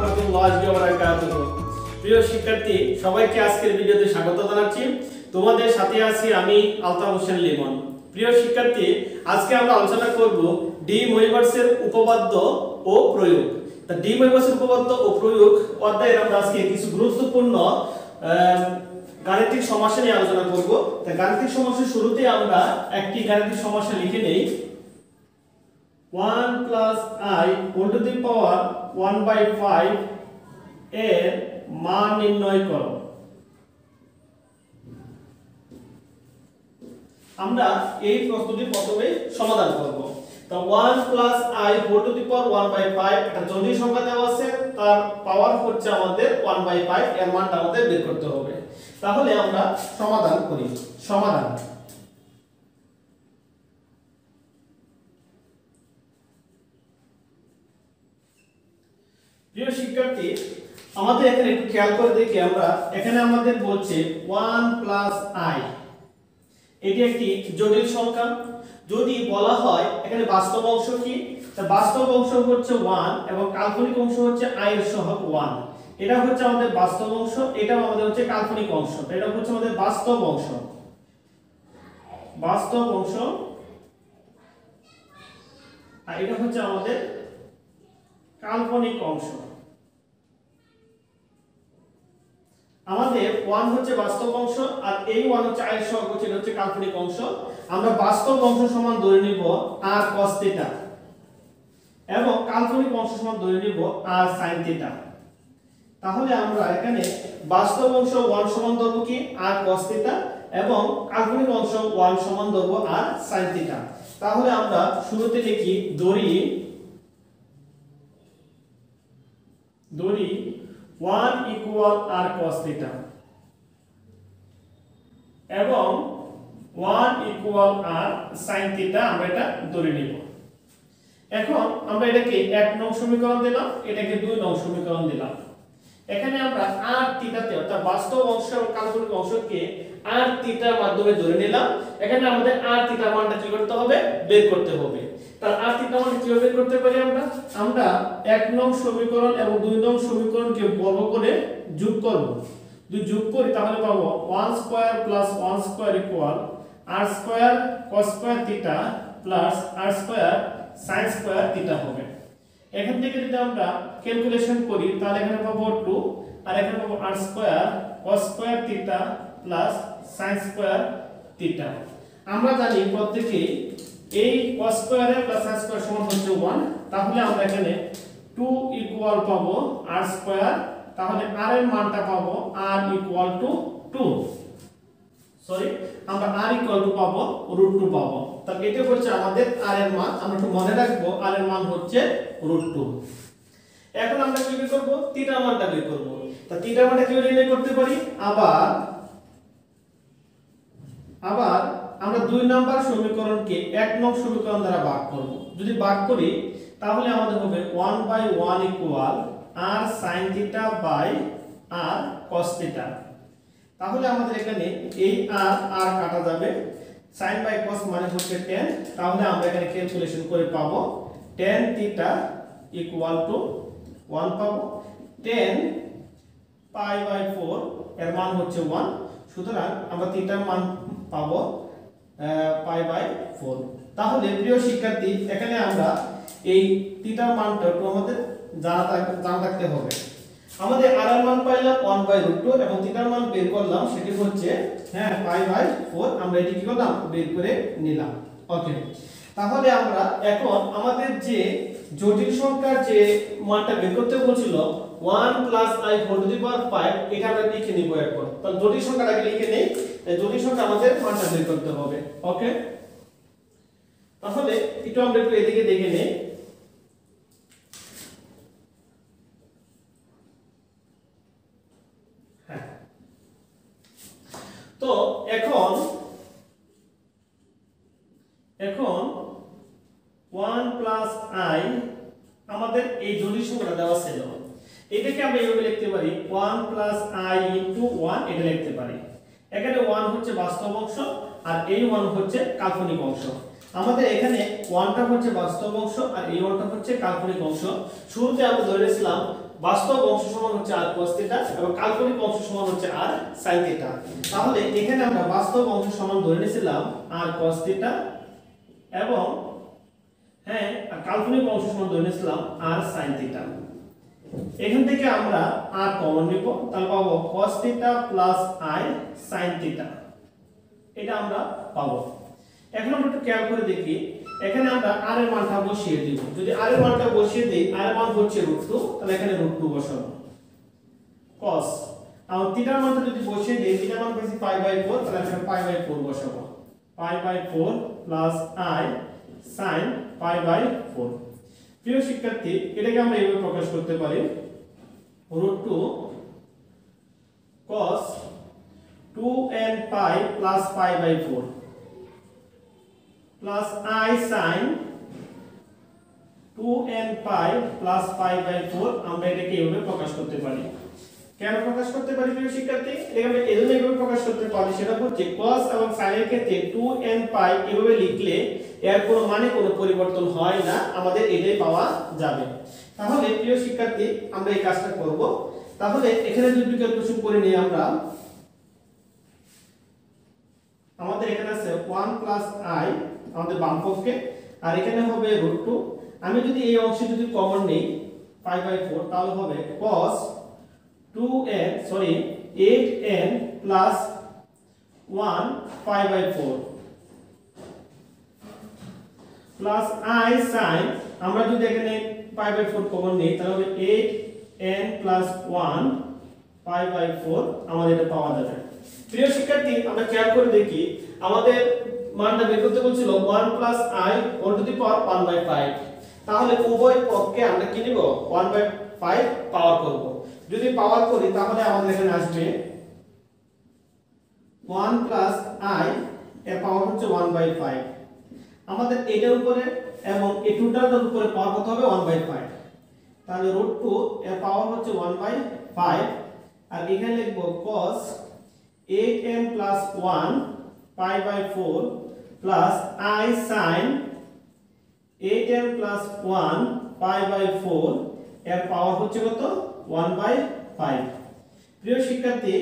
রাহমাতুল্লাহি ওয়া বারাকাতুহু। প্রিয় শিক্ষার্থী, সবাইকে আজকের ভিডিওতে স্বাগত জানাচ্ছি। তোমাদের সাথে আছি আমি আলতাফ হোসেন লিমন। প্রিয় শিক্ষার্থী, আজকে আমরা আলোচনা করব ডি মোইভার্সের উপপাদ্য ও প্রয়োগ। তা ডি মোইভার্সের উপপাদ্য ও প্রয়োগ অধ্যায়ে আমরা আজকে কিছু গুরুত্বপূর্ণ গাণিতিক সমস্যা নিয়ে আলোচনা করব। তা গাণিতিক সমস্যার শুরুতে আমরা একটি গাণিতিক সমস্যা লিখে নেই। 1 plus I whole to the power 1/5 এর মান নির্ণয় করো। আমরা এই প্রশ্নটি প্রথমে সমাধান করব। তো 1 plus I whole to the power 1/5 এটা জটিল সংখ্যা দেওয়া আছে, তার পাওয়ার হচ্ছে আমাদের 1/5, এর মানটা আমাদের বের করতে হবে। তাহলে আমরা সমাধান করি। সমাধান প্রিয় শিক্ষার্থী, আমাদের এখানে একটু খেয়াল করে দেখি। আমরা এখানে আমাদের বলছে 1 plus I, এটি একটি জটিল সংখ্যা। যদি বলা হয় এখানে বাস্তব অংশ কি, তা বাস্তব অংশ হচ্ছে 1 এবং কাল্পনিক অংশ হচ্ছে I এর সহগ 1। এটা হচ্ছে আমাদের বাস্তব অংশ, এটা আমাদের হচ্ছে কাল্পনিক অংশ। এটা হচ্ছে আমাদের বাস্তব অংশ। বাস্তব অংশ আর এটা হচ্ছে আমাদের কাল্পনিক অংশ। আমাদের 1 হচ্ছে বাস্তব অংশ আর এই 1 হচ্ছে I এর সহগ, এটা হচ্ছে কাল্পনিক অংশ। আমরা বাস্তব অংশ সমান ধরে নিব r cos θ এবং কাল্পনিক অংশ সমান ধরে নিব r sin θ। তাহলে আমরা এখানে বাস্তব অংশ 1 সমান ধরব কি r cos θ এবং কাল্পনিক অংশ 1 সমান ধরব r sin θ। তাহলে আমরা শুরুতে লিখি ধরি 1 equal r cos θ এবং 1 equal r sin θ, আমরা এটা ধরে নিব। এখন আমরা এটাকে 1 নং সমীকরণ দিলাম, এটাকে 2 নং সমীকরণ দিলাম। এখানে আমরা r θ তে অর্থাৎ বাস্তব অংশ এবং কাল্পনিক অংশকে r θ এর মাধ্যমে ধরে নিলাম। এখানে আমাদের r θ মানটা কি করতে হবে, বের করতে হবে। তার r θ মানটা কিভাবে বের করতে পারি আমরা 1 নং সমীকরণ এবং 2 নং সমীকরণকে বর্গ করে যোগ করব। যদি যোগ করি তাহলে পাবো 1 square plus 1 square equal r square cos square θ plus r square sin square θ হবে। এখান থেকে যদি আমরা ক্যালকুলেশন করি তাহলে এখানে পাবো 2 আর এখানে পাবো r square cos square θ plus sin square θ। আমরা জানি প্রত্যেকই এই cos square plus sin square সমান হচ্ছে 1। তাহলে আমরা এখানে 2 ইকুয়াল পাবো r স্কয়ার, তাহলে r এর মানটা পাবো r ইকুয়াল টু 2। সরি, আমরা r ইকুয়াল টু পাবো √2 পাবো। তাহলে এটা হচ্ছে আমাদের r এর মান। আমরা একটু মনে রাখবো r এর মান হচ্ছে √2। এখন আমরা কি বের করব, θ মানটা বের করব। তা θ মানটা কিভাবে নির্ণয় করতে পারি, আবার আমরা 2 নাম্বার সমীকরণকে 1 নং সমীকরণ দ্বারা ভাগ করব। যদি ভাগ করি তাহলে আমাদের হবে 1/1 equal r sin θ by r cos θ। তাহলে আমাদের এখানে এই r কাটা যাবে, sin বাই cos মানে হচ্ছে tan। তাহলে আমরা এখানে ক্যালকুলেশন করে পাবো tan θ ইকুয়াল টু 1 পাবো। tan π/4 এর মান হচ্ছে 1, সুতরাং আমরা θ এর মান পাবো π/4। তাহলে প্রিয় শিক্ষার্থী, এখানে আমরা এই θ এর মানটা একটু আমাদের জানা থাকতে হবে। আমাদের r এর মান পাইলাম 1/√2 এবং θ এর মান বের করলাম, সেটি হচ্ছে π/4। আমরা এটি কি করলাম, বের করে নিলাম। ওকে, তাহলে আমরা এখন আমাদের যে জটিল সংখ্যার যে মানটা বের করতে বলেছিল 1 plus I whole to the power 5, এটা আমরা লিখে নিব এখন। তাহলে জটিল সংখ্যাটাকে লিখে নেই, জটিল সংখ্যা আমাদের মানটা বের করতে হবে। ওকে, তাহলে একটু আমরা একটু এদিকে দেখে নেই। হ্যাঁ, তো এখন 1 plus I আমাদের এই জটিল সংখ্যাটা দেওয়া ছিল। এটাকে আমরা এইভাবে লিখতে পারি 1 plus I into 1, এটা লিখতে পারি। এখানে 1 হচ্ছে বাস্তব অংশ আর এই 1 হচ্ছে কাল্পনিক অংশ। আমাদের এখানে 1টা হচ্ছে বাস্তব অংশ আর এই 1টা হচ্ছে কাল্পনিক অংশ। শুরুতে আমরা ধরে নিয়েছিলাম বাস্তব অংশ সমান হচ্ছে r cos θ এবং কাল্পনিক অংশ সমান হচ্ছে r sin θ। তাহলে এখানে আমরা বাস্তব অংশ সমান ধরে নিয়েছিলাম r cos θ এবং হ্যাঁ কাল্পনিক অংশ সমান ধরে নিয়েছিলাম r sin θ। এখান থেকে আমরা r কমন নিব, তাহলে পাবো cos θ i sin θ, এটা আমরা পাবো। এখন আমরা একটু খেয়াল করে দেখি, এখানে আমরা r এর মানটা বসিয়ে দিব। যদি r এর মানটা বসিয়ে দেই, r এর মান হচ্ছে √2, তাহলে এখানে √2 বসাবো। cos আর θ এর মানটা যদি বসিয়ে দেই, θ এর মান পাচ্ছি π/4, তাহলে এখানে π/4 বসাবো। π/4 i sin π/4। প্রিয় শিক্ষার্থী, এটাকে আমরা এইভাবে প্রকাশ করতে পারি √2 cos 2n π π/4 plus I sin 2n π π/4। আমরা এটাকে এইভাবে প্রকাশ করতে পারি। কেন প্রকাশ করতে পারি প্রিয় শিক্ষার্থী? এটাকে আমরা এজন্য এইভাবে প্রকাশ করতে পারি, সেটা হচ্ছে cos এবং sin এর ক্ষেত্রে 2n π এভাবে লিখলে এর কোনো মানে কোনো পরিবর্তন হয় না, আমাদের এটাই পাওয়া যাবে। তাহলে প্রিয় শিক্ষার্থী, আমরা এই কাজটা করব। তাহলে এখানে যদি বিকল্পসূত্র করে নিই আমরা, আমাদের এখানে আছে 1 i আমাদের বাম পক্ষে, আর এখানে হবে √2। আমি যদি এই অংশে যদি কমন নেই π/4, তাহলে হবে cos 8n plus 1 π/4 plus i sin, আমরা যদি এখানে π/4 কমন নেই, তাহলে হবে 8n plus 1 π/4, আমাদের এটা পাওয়া যাবে। প্রিয় শিক্ষার্থী, আমরা খেয়াল করে দেখি, আমাদের মানটা বের করতে বলছিল 1 i whole to the power 1/5। তাহলে উভয় পক্ষে আমরা কি নিব? 1/5 পাওয়ার করব। যদি পাওয়ার করি তাহলে আমাদের এখানে আসবে 1 i এর পাওয়ার হচ্ছে 1/5। আমাদের এটার উপরে এবং এই টোটালটার উপরে পাওয়ার কত হবে? 1/5। তাহলে √2 এর পাওয়ার হচ্ছে 1/5, আর এখানে লিখব cos 8n plus 1 π/4 plus I sin 8n plus 1 π/4 এর পাওয়ার হচ্ছে কত? 1/5। প্রিয় শিক্ষার্থী,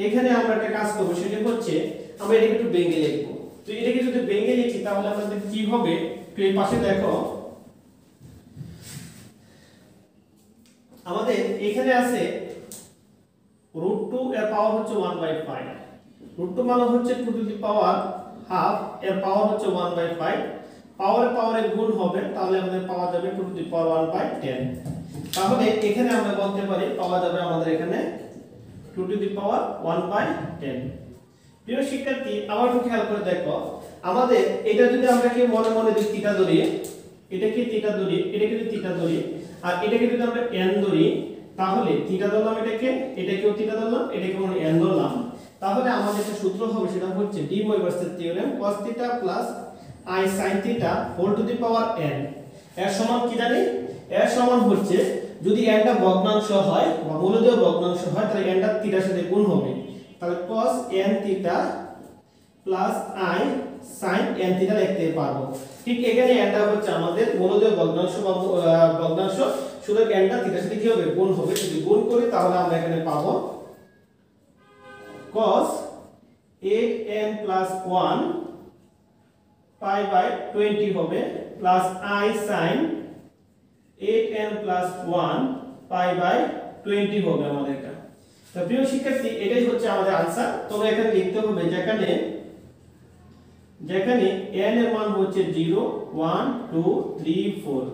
এখানে আমরা একটা কাজ করব, সেটা হচ্ছে আমরা এটাকে একটু ভেঙে লিখব। তো এটাকে যদি ভেঙে লিখি তাহলে আমাদের কি হবে? তো এই পাশে দেখো, আমাদের এখানে আছে √2 এর পাওয়ার হচ্ছে 1/5। √2 মানে হচ্ছে 2 টু দি পাওয়ার হাফ, এর পাওয়ার হচ্ছে 1/5। পাওয়ারে গুণ হবে, তাহলে আমাদের পাওয়া যাবে 2 টু দি পাওয়ার 1/10। তাহলে এখানে আমরা বলতে পারি পাওয়া যাবে আমাদের এখানে 2 টু দি পাওয়ার 1/10। প্রিয় শিক্ষার্থী, আবার একটু খেয়াল করে দেখো, আমাদের এটা যদি আমরা কি মনে মনে যদি থিটা ধরি, এটা কি থিটা ধরি, এটাকে যদি থিটা ধরি, আর এটাকে যদি আমরা n ধরি, তাহলে থিটা ধরলাম এটাকেও থিটা ধরলাম, এটাকেও n ধরলাম, তাহলে আমাদের একটা সূত্র হবে, সেটা হচ্ছে ডি ময়বার্সের theorem cos θ plus I sin θ whole to the power n। এর সমান কি জানি? এর সমান হচ্ছে যদি n টা ভগ্নাংশ হয় বা মূলদীয় ভগ্নাংশ হয়, তাহলে n টা থিটার সাথে গুণ হবে, তাহলে cos n θ plus I sin n θ লিখতে পারবো। ঠিক এখানে n টা হচ্ছে আমাদের মূলদীয় ভগ্নাংশ বা ভগ্নাংশ, শুধু n টা থিটার সাথে কি হবে? গুণ হবে। যদি গুণ করি তাহলে আমরা এখানে পাবো cos 8n plus 1 π/20 হবে plus I sin 8n plus 1 π/20 হবে আমাদের এটা। তো প্রিয় শিক্ষার্থী, এটাই হচ্ছে আমাদের आंसर। তোমরা এখানে লিখতে হবে যেখানে n এর মান হচ্ছে 0 1 2 3 4।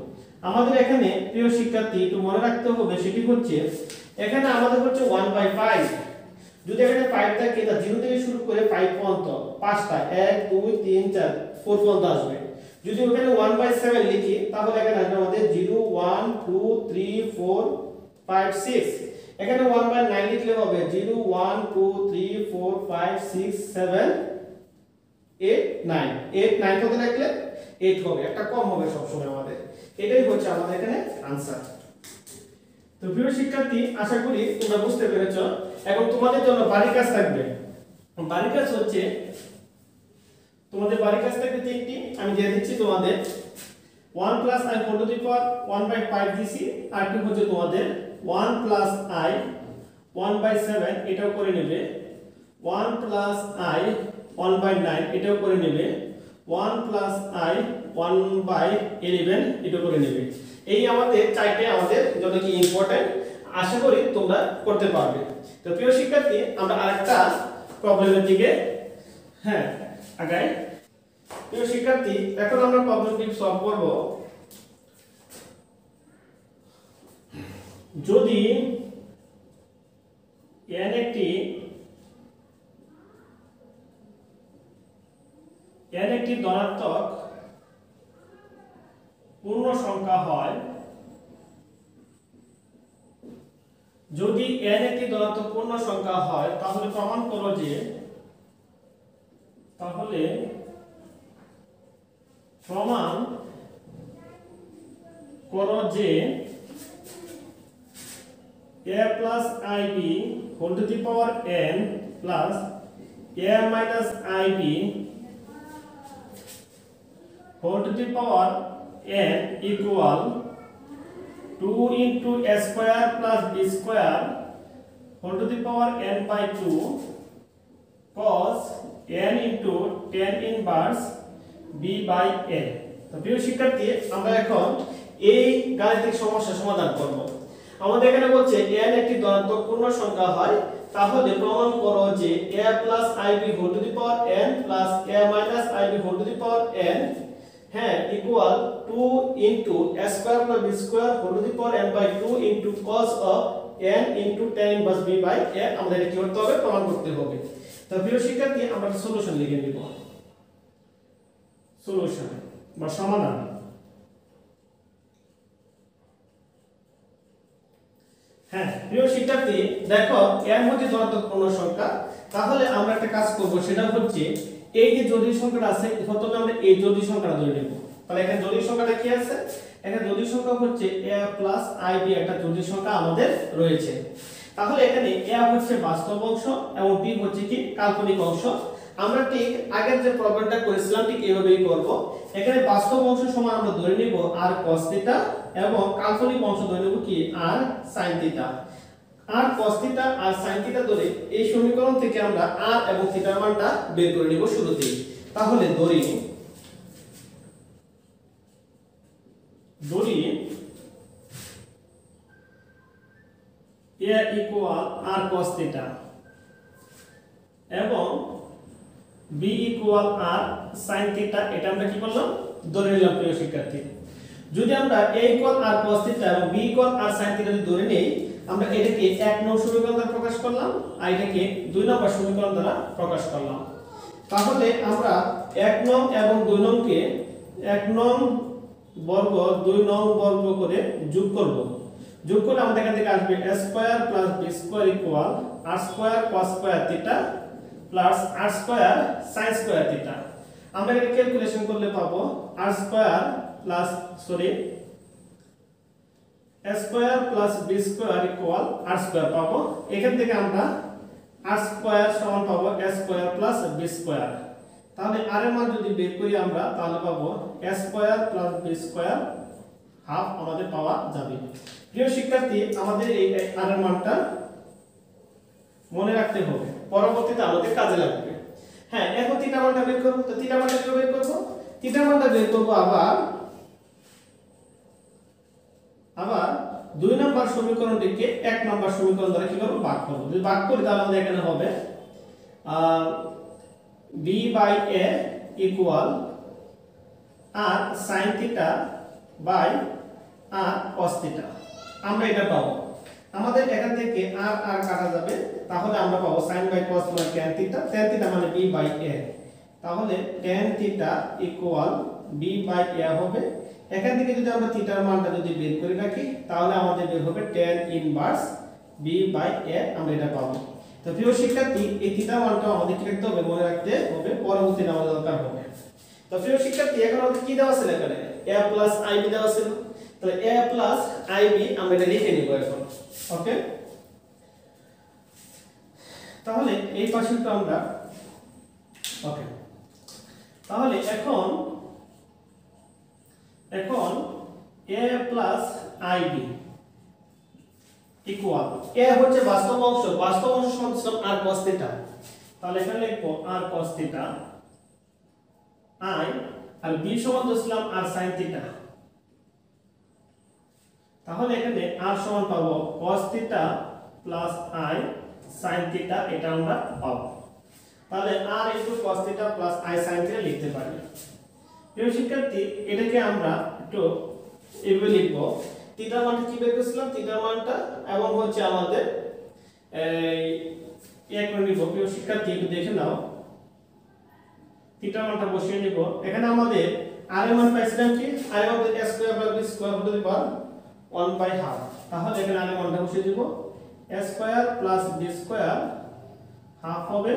আমাদের এখানে প্রিয় শিক্ষার্থী একটু মনে রাখতে হবে, সেটি হচ্ছে এখানে আমাদের হচ্ছে 1/5। যদি এখানে 5 থাকে, তা 0 থেকে শুরু করে 5 পর্যন্ত পাঁচটা 1 2 3 4 4 পর্যন্ত আসবে। যদি ওখানে 1/7 লিখি, তাহলে এখানে আসবে আমাদের 0 1 2 3 4 5 6। এখানে 1/9 লিখলে হবে 0 1 2 3 4 5 6 7 8 9। 8 9 কত লিখলে 8 হবে, একটা কম হবে সব সময় আমাদের। এটাই হচ্ছে আমাদের এখানে आंसर। তো প্রিয় শিক্ষার্থী, আশা করি তোমরা বুঝতে পেরেছো। এখন তোমাদের জন্য বাড়ির কাজ থাকবে। বাড়ির কাজ হচ্ছে, তোমাদের বাড়ির কাজ থাকবে তিনটি, আমি দিয়ে দিচ্ছি তোমাদের। 1 plus I whole to the power 1/5 দিছি, আর কি হচ্ছে তোমাদের 1 প্লাস i 1/7 এটাও করে নেবে, 1 প্লাস i 1/9 এটাও করে নেবে, 1 প্লাস i 1/11 এটাও করে নেবে। এই আমাদের চারটে আমাদের যত কি ইম্পর্টেন্ট, আশা করি তোমরা করতে পারবে। তো প্রিয় শিক্ষার্থী, আমরা আরেকটা প্রবলেমের দিকে আগাই। প্রিয় শিক্ষার্থী, এখন আমরা প্রবলেমটি সলভ করব। যদি n একটি ধনাত্মক পূর্ণ সংখ্যা হয়, যদি n একটি ধনাত্মক পূর্ণ সংখ্যা হয়, তাহলে প্রমাণ করো যে a plus ib whole to the power n plus a minus ib whole to the power n equal 2 into a square plus b square whole to the power n by 2 cos n into tan inverse b by n। তো প্রিয় শিক্ষার্থী, আমরা এখন এই গাণিতিক সমস্যার সমাধান করব। আমাদের এখানে বলছে n একটি ধনাত্মক পূর্ণ সংখ্যা হয়, তাহলে প্রমাণ করো যে a plus ib whole to the power n plus a minus ib whole to the power n equal 2 into a square plus b square whole to the power n by 2 into cos of n into tan inverse b by n। আমাদের কি করতে হবে? প্রমাণ করতে হবে। তো প্রিয় শিক্ষার্থী, আমরা একটা সলিউশন লিখে নিব। সলিউশন বা সমাধান। প্রিয় শিক্ষার্থী, দেখো এর মধ্যে ধনাত্মক পূর্ণ সংখ্যা, তাহলে আমরা একটা কাজ করব, সেটা হচ্ছে এই যে জটিল সংখ্যাটা আছে, প্রথমে আমরা এই জটিল সংখ্যাটা ধরে নেব। তাহলে এখানে জটিল সংখ্যাটা কি আছে? এখানে জটিল সংখ্যা হচ্ছে a plus ib, একটা জটিল সংখ্যা আমাদের রয়েছে। তাহলে এখানে a হচ্ছে বাস্তব অংশ এবং b হচ্ছে কি কাল্পনিক অংশ। আমরা ঠিক আগের যে প্রবলেমটা করেছিলাম ঠিক এইভাবেই করব। এখানে বাস্তব অংশ সমান আমরা ধরে নিব r cos θ এবং কাল্পনিক অংশ ধরে নেব কি r sin θ। r cos θ আর sin θ ধরে এই সমীকরণ থেকে আমরা r এবং θ এর মানটা বের করে নিব শুরুতেই। তাহলে ধরি a equal r cos θ এবং b equal r sin θ, এটা আমরা কি করলাম? ধরে নিলাম। প্রিয় শিক্ষার্থী, যদি আমরা a equal r cos θ এবং b equal r sin θ যদি ধরে নেই, আমরা এটাকে 1 নং সমীকরণ দ্বারা প্রকাশ করলাম আর এটাকে 2 নম্বর সমীকরণ দ্বারা প্রকাশ করলাম। তাহলে আমরা 1 নং এবং 2 নংকে 1 নং বর্গ 2 নং বর্গ করে যোগ করব। যোগ করলে আমাদের এখান থেকে আসবে a square plus b square equal r square cos square θ plus r square sin square θ। আমরা এটা ক্যালকুলেশন করলে পাবো r square plus a square plus b square equal r square পাবো। এখান থেকে আমরা r স্কয়ার সমান পাবো a square plus b square. তাহলে r এর মান যদি বের করি আমরা, তাহলে পাবো a square plus b square half আমাদের পাওয়া যাবে। প্রিয় শিক্ষার্থী, আমাদের এই r এর মানটা মনে রাখতে হবে, পরবর্তীতে আমাদের কাজে লাগবে। এখন থিটা মানটা বের করব। তো থিটা মানটা কিভাবে বের করব? থিটা মানটা বের করব আবার 2 নম্বর সমীকরণটিকে 1 নম্বর সমীকরণ দ্বারা কি করব? ভাগ করব। যদি ভাগ করি তাহলে আমাদের এখানে হবে b by a equal r sin θ by r cos θ। আমরা এটা পাবো। আমাদের এখান থেকে r r কাটা যাবে, তাহলে আমরা পাবো sin by cos মানে tan θ, tan θ মানে b by a। তাহলে tan θ equal b by a হবে। এখান থেকে যদি আমরা θ এর মানটা যদি বের করে রাখি, তাহলে আমাদের বের হবে tan inverse b by a, আমরা এটা পাবো। তো প্রিয় শিক্ষার্থী, এই θ মানটা আমাদের কি রাখতে হবে? মনে রাখতে হবে, পরবর্তীতে আমাদের দরকার হবে। তো প্রিয় শিক্ষার্থী, এখন আমাদের কি দেওয়া আছে এখানে? a plus ib দেওয়া আছে। তো a plus ib আমরা এটা লিখে নিব এখন। ওকে, তাহলে এই পাশেরটা আমরা ওকে, তাহলে এখন a plus ib equal a হচ্ছে বাস্তব অংশ সমান ছিল r cos θ, তাহলে এখানে লিখবো r cos θ i, R b সমান ধরছিলাম r sin θ, তাহলে এখানে r সমান পাবো cos θ প্লাস i sin θ, এটা আমরা পাবো। তাহলে r cos θ plus i sin θ লিখতে পারি। প্রিয় শিক্ষার্থী, এটাকে আমরা একটু এভাবে লিখব, থিটার মানটা কি বের করেছিলাম, থিটার মানটা এবং হচ্ছে আমাদের এক করে নিব। প্রিয় শিক্ষার্থী একটু দেখে নাও, থিটার মানটা বসিয়ে নিব। এখানে আমাদের r এর মান পাইছিলাম কি, r এর মান a square plus b square to the power 1/2, তাহলে এখানে r এর মানটা বসিয়ে দিব, a square plus b square half হবে,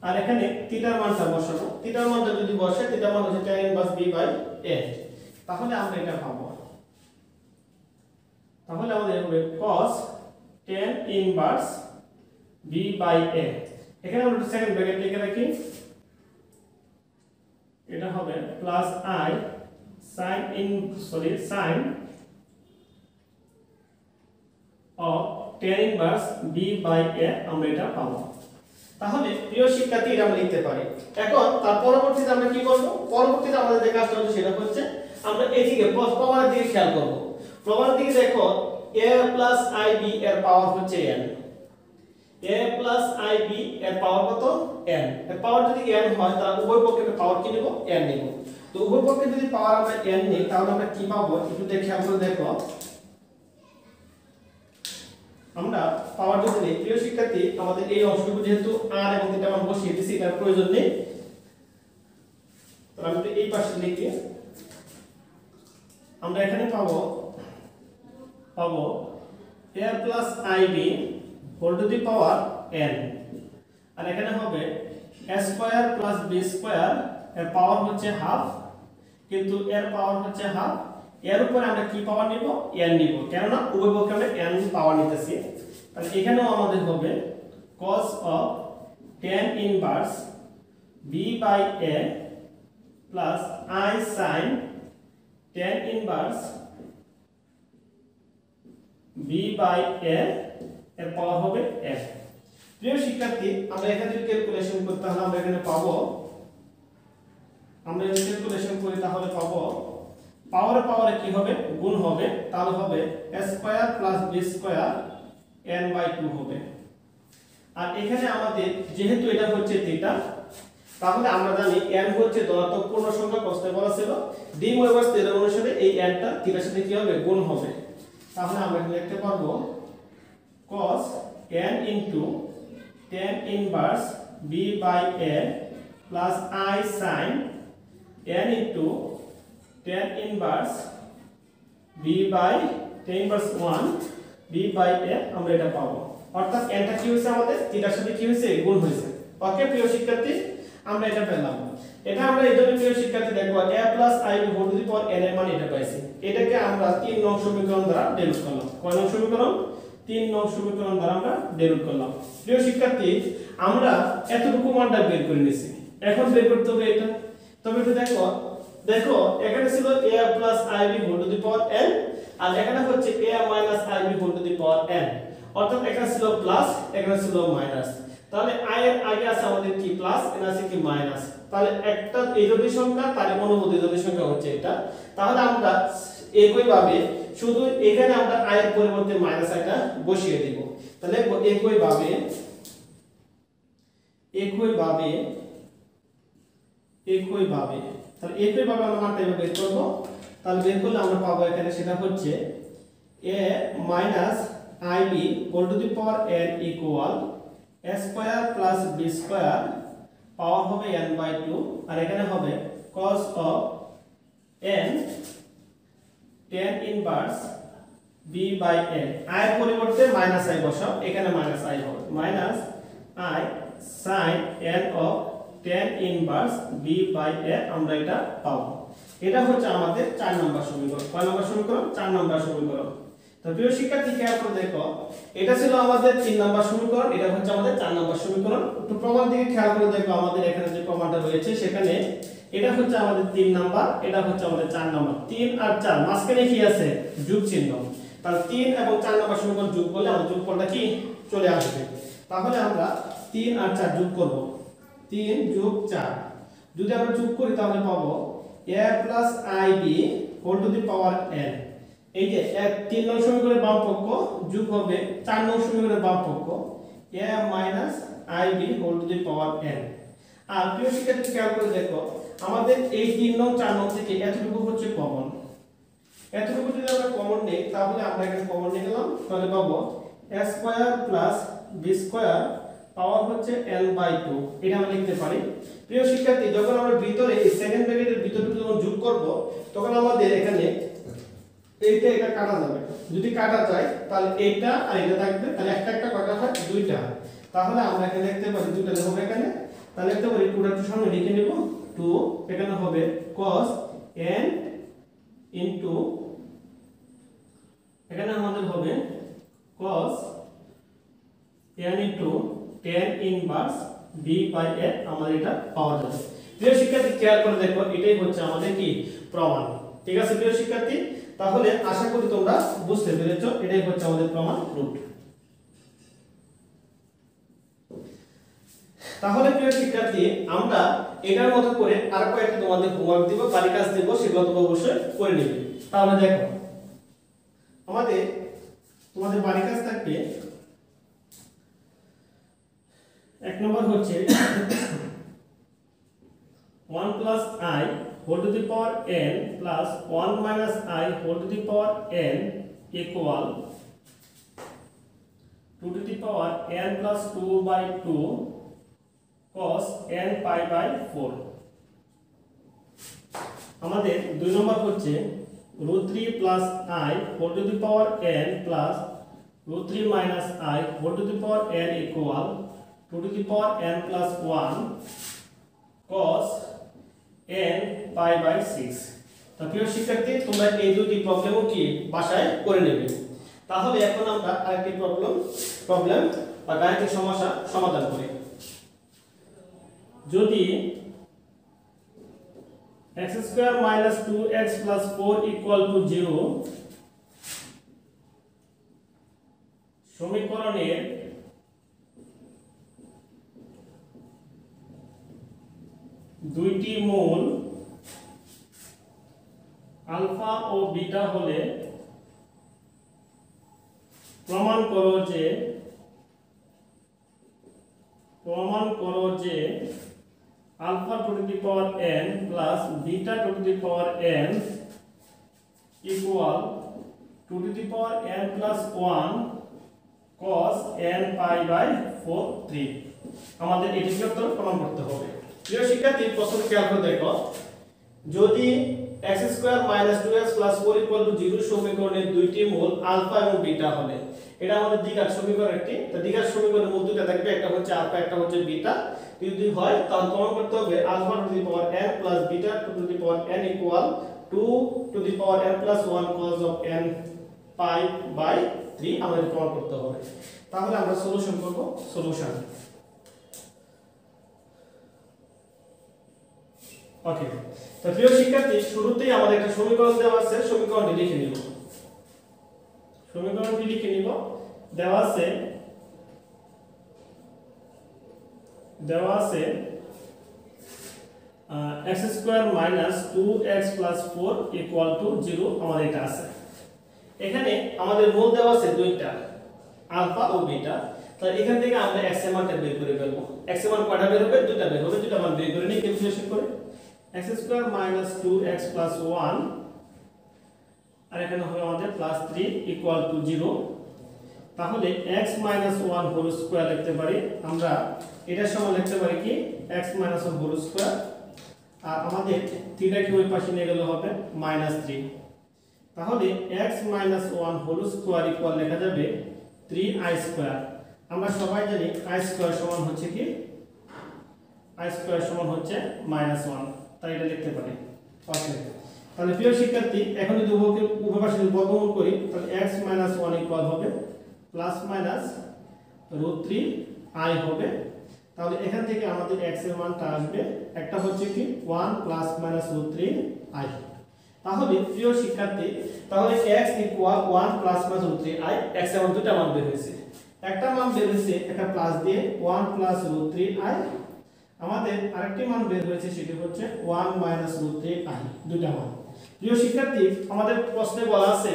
আর এখানে থিটার মানটা বসাবো। থিটার মানটা যদি বসে, থিটার মান হচ্ছে tan inverse b by a, তাহলে আমরা এটা পাবো। তাহলে আমাদের হবে cos tan inverse b by a, এখানে আমরা সেকেন্ড ব্র্যাকেট লিখে রাখি, এটা হবে plus i sin of tan inverse b by a, আমরা এটা পাবো। তাহলে প্রিয় শিক্ষার্থী, এটা আমরা লিখতে পারি। এখন তার পরবর্তীতে আমরা কি করব, পরবর্তীতে আমাদের যে কাজটা হচ্ছে সেটা হচ্ছে আমরা এদিকে প্রমাণের দিকে খেয়াল করব। প্রমাণের দিকে দেখো, a প্লাস ib এর পাওয়ার হচ্ছে n, a প্লাস ib এর পাওয়ার কত, n, এর পাওয়ার যদি n হয় তাহলে উভয় পক্ষের পাওয়ার কি নিব, n নিব। তো উভয় পক্ষে যদি পাওয়ার আমরা n নিই তাহলে আমরা কি পাবো, একটু খেয়াল করে দেখো। আমরা পাওয়ার যদি নেই, প্রিয় শিক্ষার্থী, আমাদের এই অংশটুকু যেহেতু r এবং θ মান বসিয়ে দিয়েছি, এটার প্রয়োজন নেই, তো আমি এই পাশে লিখি, আমরা এখানে পাবো a plus ib whole to the power n, আর এখানে হবে a square plus b square, এর পাওয়ার হচ্ছে হাফ, কিন্তু এর পাওয়ার হচ্ছে হাফ, এর উপরে আমরা কি পাওয়ার নিব, n নিব, কেন না উভয় পক্ষে আমরা n পাওয়ার নিতেছি। তাহলে এখানেও আমাদের হবে cos of tan inverse b by a plus i sin tan inverse b by a, এর পাওয়ার হবে f। প্রিয় শিক্ষার্থী, আমরা এখানে যদি ক্যালকুলেশন করি তাহলে আমরা এখানে পাবো, আমরা যদি ক্যালকুলেশন করি তাহলে পাবো পাওয়ারে কি হবে, গুণ হবে, তাহলে হবে a square plus b square n/2 হবে। আর এখানে আমাদের যেহেতু এটা হচ্ছে থিটা, তাহলে আমরা জানি n হচ্ছে ধনাত্মক পূর্ণ সংখ্যা, প্রশ্নে বলা ছিল ডি ওয়েবার্স থিওরেম অনুসারে এই n টা থিটার সাথে কি হবে, গুণ হবে। তাহলে আমরা এখানে লিখতে পারবো cos n into tan inverse b by a plus i sin n into tan inverse b by tan inverse 1 b by a, আমরা এটা পাবো। অর্থাৎ n টা কি হইছে, আমাদের থিটার সাথে কি হইছে, গুণ হইছে। ওকে প্রিয় শিক্ষার্থী, আমরা এটা পেলাম। এটা আমরা এই জন্য প্রিয় শিক্ষার্থী দেখো a plus ib whole to the power n এর মান এটা পাইছি। এটাকে আমরা 3 নং সমীকরণ দ্বারা ডেরিভ করলাম। কয় নং সমীকরণ, 3 নং সমীকরণ দ্বারা আমরা ডেরিভ করলাম। প্রিয় শিক্ষার্থী, আমরা এতটুকু মানটা বের করে নিয়েছি, এখন বের করতে হবে এটা। তবে একটু দেখো এখানে ছিল a plus ib whole to the power n, আর এখানে হচ্ছে a minus ib whole to the power n, অর্থাৎ এখানে ছিল প্লাস, এখানে ছিল মাইনাস। তাহলে i এর আগে আছে আমাদের কি প্লাস, এখানে আছে কি মাইনাস, তাহলে একটা এজোড়ি সংখ্যা, তার অনুমতি এজোড়ি সংখ্যা হচ্ছে এটা। তাহলে আমরা একই ভাবে শুধু এখানে আমরা i এর পরিবর্তে মাইনাস এটা বসিয়ে দেব। তাহলে একই ভাবে তাহলে একই ভাবে আমরা মানটা বের করব। তাহলে বের করলে আমরা পাবো এখানে সেটা হচ্ছে a minus ib whole to the power n equal a square plus b square, power হবে n/2, আর এখানে হবে cos of n tan inverse b by a, i এর পরিবর্তে মাইনাস i বসাও, এখানে মাইনাস i হবে, minus i sin n of tan inverse b by a, আমরা এটা পাবো। এটা হচ্ছে আমাদের 4 নম্বর সমীকরণ। কয় নম্বর সমীকরণ, 4 নম্বর সমীকরণ। তো প্রিয় শিক্ষার্থী, খেয়াল করে দেখো, এটা ছিল আমাদের 3 নম্বর সমীকরণ, এটা হচ্ছে আমাদের 4 নম্বর সমীকরণ। একটু প্রমাণ দিকে খেয়াল করে দেখো, আমাদের এখানে যে প্রমাণটা রয়েছে সেখানে এটা হচ্ছে আমাদের 3 নাম্বার, এটা হচ্ছে আমাদের 4 নাম্বার। 3 আর 4 মাঝখানে কি আছে, যোগ চিহ্ন। তাহলে 3 এবং 4 নম্বর সমীকরণ যোগ করলে আমাদের যোগফলটা কি চলে আসবে। তাহলে আমরা 3 আর 4 যোগ করব, 3 যোগ 4 যদি আমরা যোগ করি তাহলে পাবো a plus ib whole to the power n। এই যে 3 নং সমীকরণের বাম পক্ষ যোগ হবে 4 নং সমীকরণের বাম পক্ষ a minus ib whole to the power n। আর প্রিয় শিক্ষার্থী খেয়াল করে দেখো আমাদের এই 3 নং 4 নং থেকে এতটুকু হচ্ছে কমন, এতটুকু যদি আমরা কমন নেই তাহলে আমরা এখানে কমন নিয়ে গেলাম, তাহলে পাবো a square plus b square power হচ্ছে n/2। এটা আমরা লিখতে পারি। প্রিয় শিক্ষার্থী যখন আমরা ভিতরে এই সেকেন্ড ব্র্যাকেটের ভিতরে যখন যোগ করব তখন আমাদের এখানে এটা কাটা যাবে, যদি কাটা যায় তাহলে এটা আর এটা থাকবে, তাহলে একটা একটা কয়টা হয় দুইটা, তাহলে আমরা এখানে লিখতে পারি দুইটা হবে এখানে, তাহলে লিখতে পারি 2টা একটু সামনে লিখে নেব 2 এখানে হবে cos n ইনটু এখানে আমাদের হবে cos n into tan inverse b by n আমাদের এটা পাওয়া যাবে। প্রিয় শিক্ষার্থী খেয়াল করে দেখো এটাই হচ্ছে আমাদের কি প্রমাণ। ঠিক আছে প্রিয় শিক্ষার্থী, তাহলে আশা করি তোমরা বুঝতে পেরেছো এটাই হচ্ছে আমাদের প্রমাণ রুট। তাহলে প্রিয় শিক্ষার্থী আমরা এটার মতো করে আর কয়েকটা তোমাদের হোমওয়ার্ক দিব, বাড়ি কাজ দেব, সেগুলো তোমরা অবশ্যই করে নেবে। তাহলে দেখো তোমাদের বাড়ি কাজ থাকবে, এক নম্বর হচ্ছে 1 plus I whole to the power n plus 1 minus I whole to the power n equal 2 to the power n plus 2 by 2 cos n pi by 4। আমাদের 2 নম্বর হচ্ছে √3 plus I whole to the power n plus √3 minus I whole to the power n equal 2 to the power n plus 1 cos n pi by 6। তো প্রিয় শিক্ষার্থী তোমরা এই দুটি প্রবলেমও কি বাসায় করে নেবে। তাহলে এখন আমরা আরেকটি প্রবলেম বা গাণিতিক সমস্যা সমাধান করি। যদি x² - 2x + 4 = 0 সমীকরণের দুইটি মূল আলফা ও বিটা হলে প্রমাণ করো যে alpha to the power n plus beta to the power n equal 2 to the power n plus 1 cos n pi by 4 3। আমাদের এটিকে উত্তর প্রমাণ করতে হবে। প্রিয় শিক্ষার্থী প্রশ্ন খেয়াল করে দেখো, যদি x² - 2x + 4 = 0 সমীকরণের দুইটি মূল আলফা এবং বিটা হলে, এটা আমাদের দ্বিঘাত সমীকরণ একটি। তো দ্বিঘাত সমীকরণের মূল দুটো থাকবে, একটা হচ্ছে আলফা একটা হচ্ছে বিটা। যদি হয় তাহলে প্রমাণ করতে হবে alpha to the power n plus beta to the power n equal 2 to the power n plus 1 cos of n pi by 3 আমাদের প্রমাণ করতে হবে। তাহলে আমরা সলিউশন করব। সলিউশন ওকে। তো প্রিয় শিক্ষার্থী শুরুতেই আমাদের একটা সমীকরণ দেওয়া আছে, সমীকরণটি লিখে নিব। দেওয়া আছে x² - 2x + 4 = 0 আমাদের এটা আছে। এখানে আমাদের মূল দেওয়া আছে দুইটা আলফা ও বিটা। তাহলে এখান থেকে আমরা x এর মানটা বের করে ফেলবো। x এর মান কয়টা বের হবে? দুটো বের হবে। দুটো মান বের করে নিই ক্যালকুলেশন করে। x² - 2x + 1 আর এখানে হবে আমাদের +3 = 0। তাহলে x - 1 হোল স্কয়ার লিখতে পারি আমরা, এটার সমান লিখতে পারি কি x - 1 হোল স্কয়ার, আর আমাদের থিটা কি ওই পাশে নিয়ে গেলে হবে -3। তাহলে x - 1 হোল স্কয়ার ইকুয়াল লেখা যাবে 3i²। আমরা সবাই জানি i² সমান হচ্ছে কি i² সমান হচ্ছে -1, তাই এটা লিখতে পারি। ওকে, তাহলে প্রিয় শিক্ষার্থী এখন যদি উভয় পাশে বর্গমূল করি তাহলে x - 1 ইকুয়াল হবে ±√3i হবে। তাহলে এখান থেকে আমাদের x এর মানটা আসবে, একটা হচ্ছে কি 1 ± √3i। তাহলে প্রিয় শিক্ষার্থী, তাহলে x equal 1 plus minus root 3i, x এর দুটো মান বের হয়েছে। একটা মান বের হয়েছে একটা প্লাস দিয়ে 1 প্লাস রুট 3i, আমাদের আরেকটি মান বের হয়েছে সেটি হচ্ছে 1 মাইনাস রুট 3i, দুটো মান। প্রিয় শিক্ষার্থী, আমাদের প্রশ্নে বলা আছে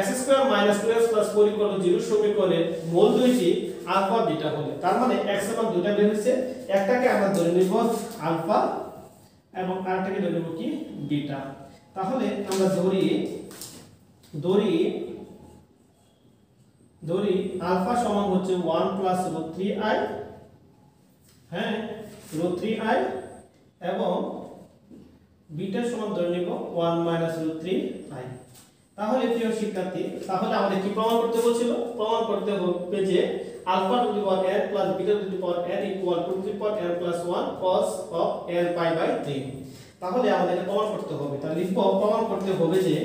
x² - 2x + 4 = 0 সমীকরণের মূল দুইটি আলফা বিটা হলে, তার মানে x এর মান দুটো বের হয়েছে, একটাকে আমরা ধরে নিব আলফা এবং আরেকটাকে ধরে নিব কি বিটা। তাহলে আমরা ধরি আলফা সমান হচ্ছে 1 প্লাস রুট 3i, হ্যাঁ রুট 3i, এবং বিটা সমান ধরে নিব 1 মাইনাস রুট 3i। তাহলে প্রিয় শিক্ষার্থী, তাহলে আমাদের কি প্রমাণ করতে বলছিল? প্রমাণ করতে হবে যে alpha to the power n plus beta to the power n equal to the power n plus 1 cos of n pi by 3। তাহলে আমাদের এটা প্রমাণ করতে হবে। তাহলে লিখব প্রমাণ করতে হবে যে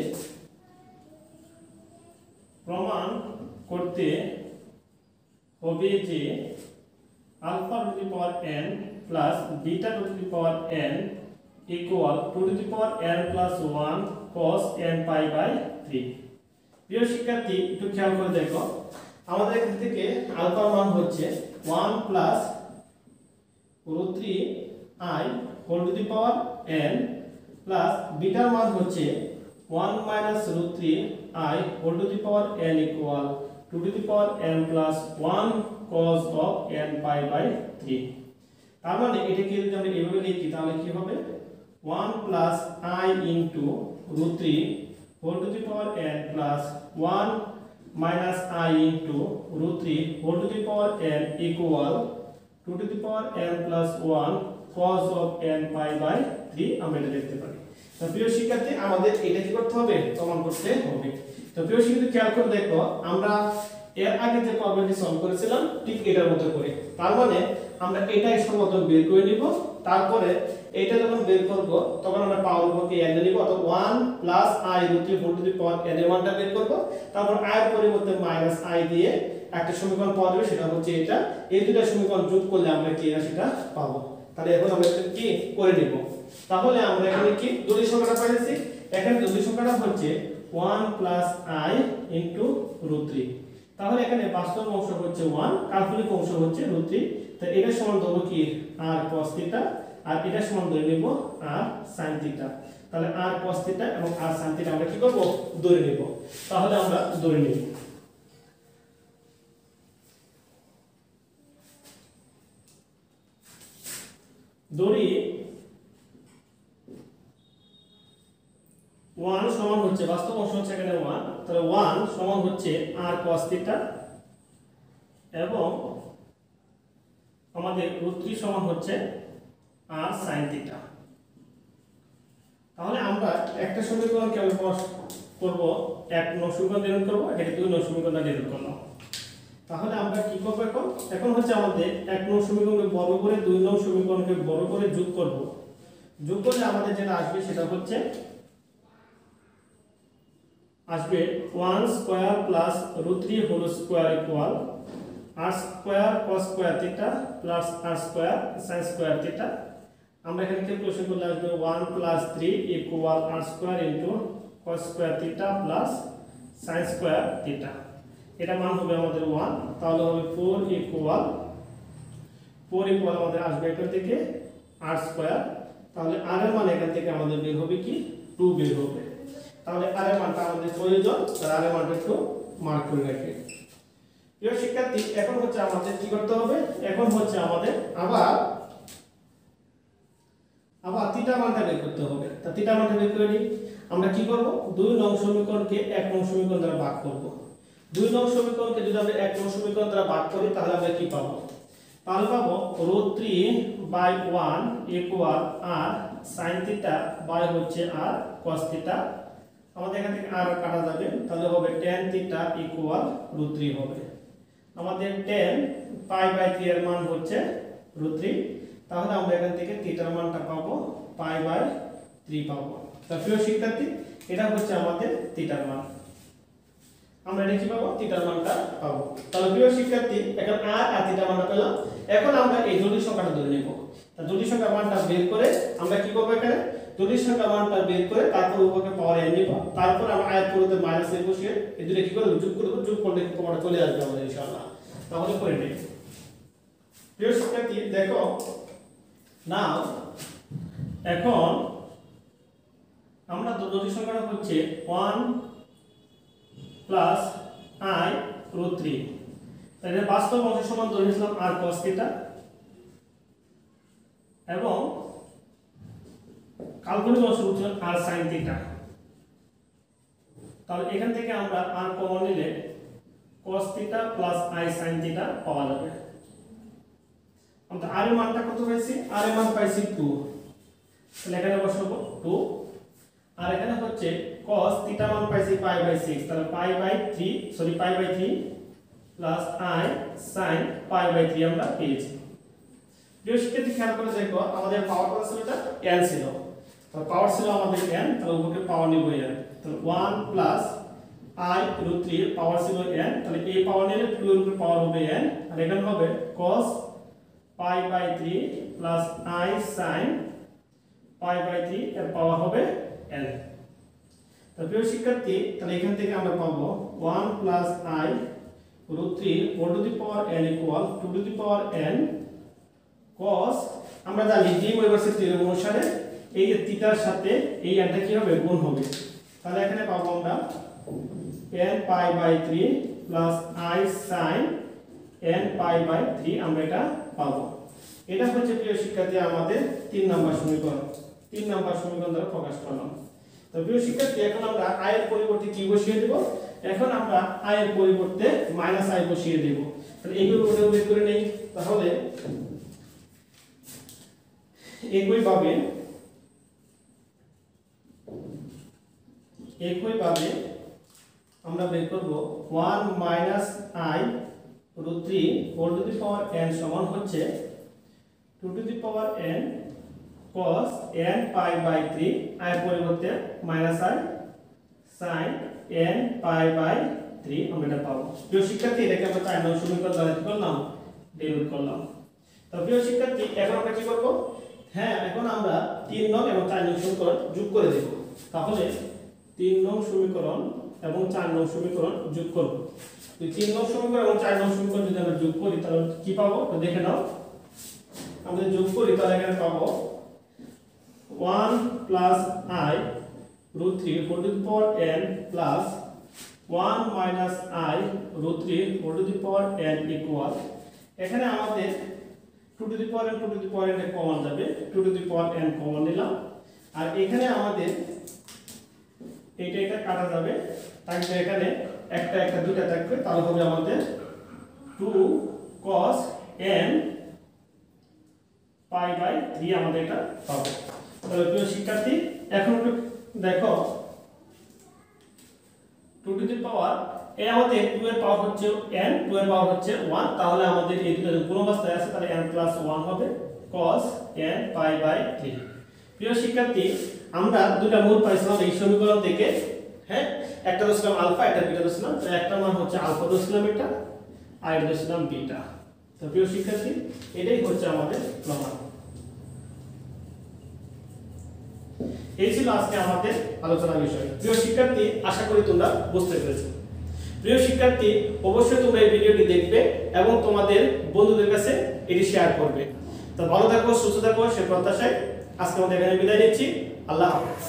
alpha to the power n plus beta to the power n equal to the power n plus 1 cos n pi by 3। প্রিয় শিক্ষার্থী, একটু খেয়াল করে দেখো, আমাদের এখান থেকে আলফার মান হচ্ছে 1 plus root 3i whole to the power n plus বিটার মান হচ্ছে 1 minus root 3i whole to the power n equal two to the power n plus 1 cos of n pi by 3। তার মানে এটাকে যদি আমরা এভাবে লিখি তাহলে কি হবে? 1 plus i into root 3 whole to the power n plus 1 minus i into root 3 whole to the power n equal two to the power n plus 1 cos of n pi by 3 আমরা এটা লিখতে পারি। তো প্রিয় শিক্ষার্থী, আমাদের এটা কি করতে হবে? প্রমাণ করতে হবে। তো প্রিয় শিক্ষার্থী, খেয়াল করে দেখো, আমরা এর আগে যে প্রবলেমটি সলভ করেছিলাম ঠিক এটার মতো করে। তার মানে আমরা এটাই সর্বপ্রথম বের করে নিব, তারপরে এটা যখন বের করব তখন আমরা পাওয়ার উপরকে n নিব, অর্থাৎ 1 plus i root 3 whole to the power n এর মানটা বের করব, তারপর i এর পরিবর্তে মাইনাস i দিয়ে একটা সমীকরণ পাওয়া যাবে, সেটা হচ্ছে এটা। এই দুটো সমীকরণ যোগ করলে আমরা কি সেটা পাবো। তাহলে এখন আমরা কি করে নিব? তাহলে আমরা এখানে কি দুই সংখ্যাটা পাইছি, এখানে দুই সংখ্যাটা হচ্ছে 1 প্লাস i ইনটু রুট 3। তাহলে এখানে বাস্তব অংশ হচ্ছে 1, কাল্পনিক অংশ হচ্ছে রুট 3। তো এটা সমান ধরব কি r cos θ, আর এটা সমান ধরে নিব r sin θ। তাহলে r cos θ এবং r sin θ আমরা কি করব? ধরে নিব। তাহলে আমরা ধরে নিব ধরি 1 সমান হচ্ছে, বাস্তব অংশ হচ্ছে এখানে 1, তাহলে 1 সমান হচ্ছে r cos θ এবং আমাদের রুট 3 সমান হচ্ছে r sin θ। তাহলে আমরা একটা সমীকরণ কেমন করব? এক নং সমীকরণ নির্ণয় করব, এখানে দুই নং সমীকরণ নির্ণয় করলাম। তাহলে আমরা কি করব? এখন হচ্ছে আমাদের এক নং সমীকরণকে বর্গ করে দুই নং সমীকরণকে বর্গ করে যোগ করব। যোগ করলে আমাদের যেটা আসবে সেটা হচ্ছে আসবে 1 square plus root 3 whole square equal r square cos square θ plus r square sin square θ। আমরা এখানে ক্যালকুলেশন করলে আসবে 1 plus 3 equal r square into cos square θ plus sin square θ। এটা মান হবে আমাদের 1, তাহলে হবে 4 ইকুয়াল আমাদের আসবে এখান থেকে r স্কয়ার। তাহলে r এর মান এখান থেকে আমাদের বের হবে কি 2 বের হবে। তাহলে r এর মানটা আমাদের প্রয়োজন, তাহলে r এর মানটা একটু মার্ক করে রাখি। প্রিয় শিক্ষার্থী, এখন হচ্ছে আমাদের কি করতে হবে? এখন হচ্ছে আমাদের আবার থিটা মানটা বের করতে হবে। তা থিটা মানটা বের করে নিই। আমরা কি করব? দুই নং সমীকরণকে এক নং সমীকরণ দ্বারা ভাগ করব। দুই নং সমীকরণকে যদি আমরা এক নং সমীকরণ দ্বারা ভাগ করি তাহলে আমরা কি পাবো? তাহলে পাবো root 3/1 equal r sin θ by হচ্ছে r cos θ। আমাদের এখান থেকে r কাটা যাবে, তাহলে হবে tan θ ইকুয়াল রুট 3 হবে। আমাদের tan পাই বাই 3 এর মান হচ্ছে রুট 3, তাহলে আমরা এখান থেকে θ এর মানটা পাবো পাই বাই 3 পাবো। তো প্রিয় শিক্ষার্থী, এটা হচ্ছে আমাদের θ এর মান। আমরা এটা কি পাবো? θ এর মানটা পাবো। তাহলে প্রিয় শিক্ষার্থী, এখন r আর θ এর মানটা পেলাম। এখন আমরা এই জটিল সংখ্যাটা ধরে নেব। তা জটিল সংখ্যার মানটা বের করে আমরা কি করব? এখানে জটিল সংখ্যা মানটা বের করে তারপর উপকে পাওয়ার n নিব, তারপর আমরা আয়াত পরিবর্তে মাইনাস এ বসিয়ে এই দুটো কি করে যোগ করব, যোগ করলে পাওয়ারটা চলে আসবে আমাদের ইনশাআল্লাহ। তাহলে করে নেই। প্রিয় শিক্ষার্থী দেখো নাও এখন আমরা জটিল সংখ্যাটা হচ্ছে 1 প্লাস I √3, তাহলে বাস্তব অংশ সমান ধরে নিলাম r cos θ এবং কাল্পনিক অংশ হচ্ছে r sin θ। তাহলে এখান থেকে আমরা r কমন নিলে cos θ প্লাস I sin θ পাওয়া যাবে। আমরা r এর মানটা কত পাইছি, r এর মান পাইছি 2, তাহলে এখানে বসাবো 2, আর এখানে হচ্ছে cos θ মান পাইছি π/6, তাহলে π/3 প্লাস I sin π/3 আমরা পেয়েছি। প্রিয় শিক্ষার্থী খেয়াল করে দেখো আমাদের পাওয়ার কত ছিল, এটা n ছিল, তাহলে পাওয়ার ছিল আমাদের n, তাহলে উপরে পাওয়ার নিব n, তাহলে 1 প্লাস I √3 পাওয়ার ছিল n, তাহলে এই পাওয়ার নিলে 2 এর উপরে পাওয়ার হবে n, আর এখানে হবে cos π/3 প্লাস I sin π/3 এর পাওয়ার হবে n। তাহলে প্রিয় শিক্ষার্থী তাহলে এখান থেকে আমরা পাবো 1 plus I √3 whole to the power n equal 2 to the power n cos, আমরা জানি d পরিভাষিত থিওরেম অনুসারে এই যে থিটার সাথে এই nটা কি হবে, গুণ হবে, তাহলে এখানে পাবো আমরা n π/3 plus I sin n π/3 আমরা এটা পাবো। এটা হচ্ছে প্রিয় শিক্ষার্থী আমাদের 3 নম্বর সমীকরণ, 3 নম্বর সমীকরণ দ্বারা প্রকাশ করলাম। তো প্রিয় শিক্ষার্থী এখন আমরা i এর পরিবর্তে কি বসিয়ে দেব, এখন আমরা i এর পরিবর্তে -i বসিয়ে দেব। তাহলে এইগুলো বের করে নেই। তাহলে একইভাবে আমরা বের করব 1 - I √3 whole to the power n সমান হচ্ছে 2 to the power n cos n π/3, i এর পরিবর্তে -i sin n π/3 আমরা এটা পাবো। প্রিয় শিক্ষার্থী এটাকে আমরা 4 নং সমীকরণ দ্বারা কি করলাম, ডেরিভেট করলাম। তো প্রিয় শিক্ষার্থী এখন আমরা কি করব, হ্যাঁ এখন আমরা 3 নং এবং 4 নং সমীকরণ যোগ করে দেব। তাহলে 3 নং সমীকরণ এবং 4 নং সমীকরণ যোগ করব। তো 3 নং সমীকরণ এবং 4 নং সমীকরণ যদি আমরা যোগ করি তাহলে কি পাবো, তো দেখে নাও। আমরা যোগ করি তাহলে এখানে পাবো 1 plus I √3 whole to the power n plus 1 minus I √3 whole to the power n equal, এখানে আমাদের 2 to the power n 2 to the power n common যাবে, 2 to the power n common নিলাম, আর এখানে আমাদের এটা কাটা যাবে, তাহলে এখানে একটা দুটো থাকবে, তাহলে হবে আমাদের 2 cos n π/3 আমাদের এটা পাবো। তাহলে প্রিয় শিক্ষার্থী এখন একটু দেখো 2 টু দি পাওয়ার এই আমাদের 2 এর পাওয়ার হচ্ছে n, 2 এর পাওয়ার হচ্ছে 1, তাহলে আমাদের এই দুটো গুণ অবস্থায় আছে, তাহলে n + 1 হবে cos n π/3। প্রিয় শিক্ষার্থী আমরা দুটো মূল পাইছিলাম এই সমীকরণ থেকে, হ্যাঁ একটা ধরছিলাম আলফা, একটা বিটা ধরছিলাম, তো একটা মান হচ্ছে আলফা ধরছিলাম এটা, আর এটা ধরছিলাম বিটা। তো প্রিয় শিক্ষার্থী এটাই হচ্ছে আমাদের প্রমাণ। এই ছিল আজকে আমাদের আলোচনার বিষয়। প্রিয় শিক্ষার্থী আশা করি তোমরা বুঝতে পেরেছো। প্রিয় শিক্ষার্থী অবশ্যই তোমরা এই ভিডিওটি দেখবে এবং তোমাদের বন্ধুদের কাছে এটি শেয়ার করবে। তো ভালো থাকো, সুস্থ থাকো সে প্রত্যাশায় আজকে আমাদের এখানে বিদায় নিচ্ছি। আল্লাহ হাফেজ।